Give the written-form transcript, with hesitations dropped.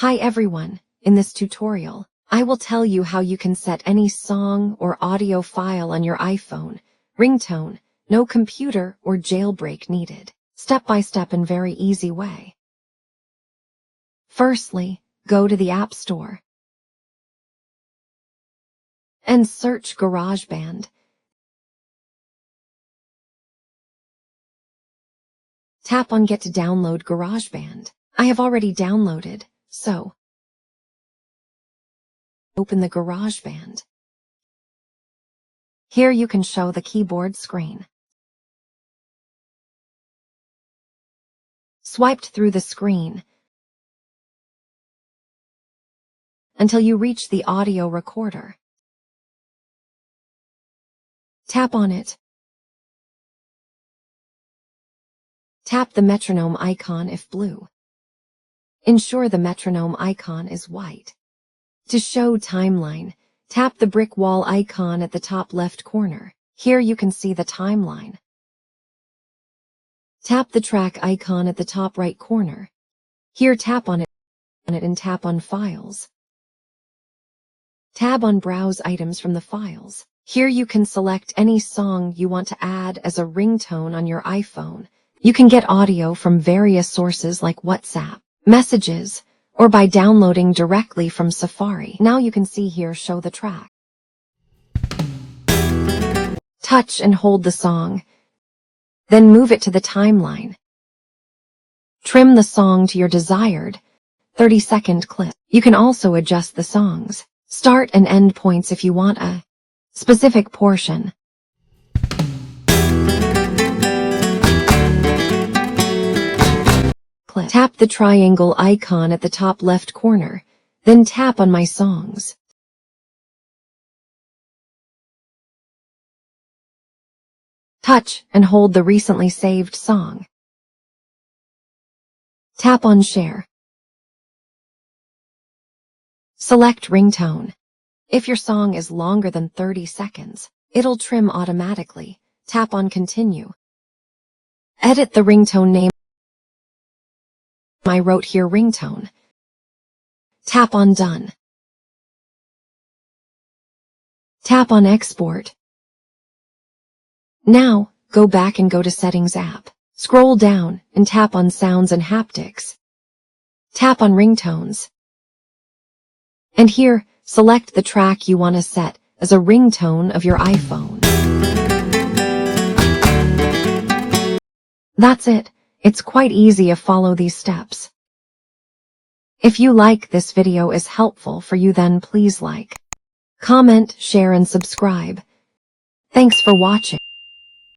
Hi everyone, in this tutorial, I will tell you how you can set any song or audio file on your iPhone, ringtone, no computer or jailbreak needed, step by step and very easy way. Firstly, go to the App Store and search GarageBand. Tap on Get to download GarageBand. I have already downloaded, so open the GarageBand. Here you can show the keyboard screen. Swiped through the screen until you reach the audio recorder. Tap on it. Tap the metronome icon if blue. Ensure the metronome icon is white. To show timeline, tap the brick wall icon at the top left corner. Here you can see the timeline. Tap the track icon at the top right corner. Here tap on it and tap on Files. Tab on Browse items from the files. Here you can select any song you want to add as a ringtone on your iPhone. You can get audio from various sources like WhatsApp, messages, or by downloading directly from Safari. Now you can see here show the track. Touch and hold the song, then move it to the timeline. Trim the song to your desired 30-second clip. You can also adjust the song's start and end points if you want a specific portion. Tap the triangle icon at the top left corner, then tap on My Songs. Touch and hold the recently saved song. Tap on Share. Select Ringtone. If your song is longer than 30 seconds, it'll trim automatically. Tap on Continue. Edit the ringtone name. I wrote here ringtone. Tap on Done. Tap on Export. Now, go back and go to Settings app. Scroll down and tap on Sounds and Haptics. Tap on Ringtones. And here, select the track you want to set as a ringtone of your iPhone. That's it. It's quite easy to follow these steps. If you like this video is helpful for you, then please like, comment, share and subscribe. Thanks for watching.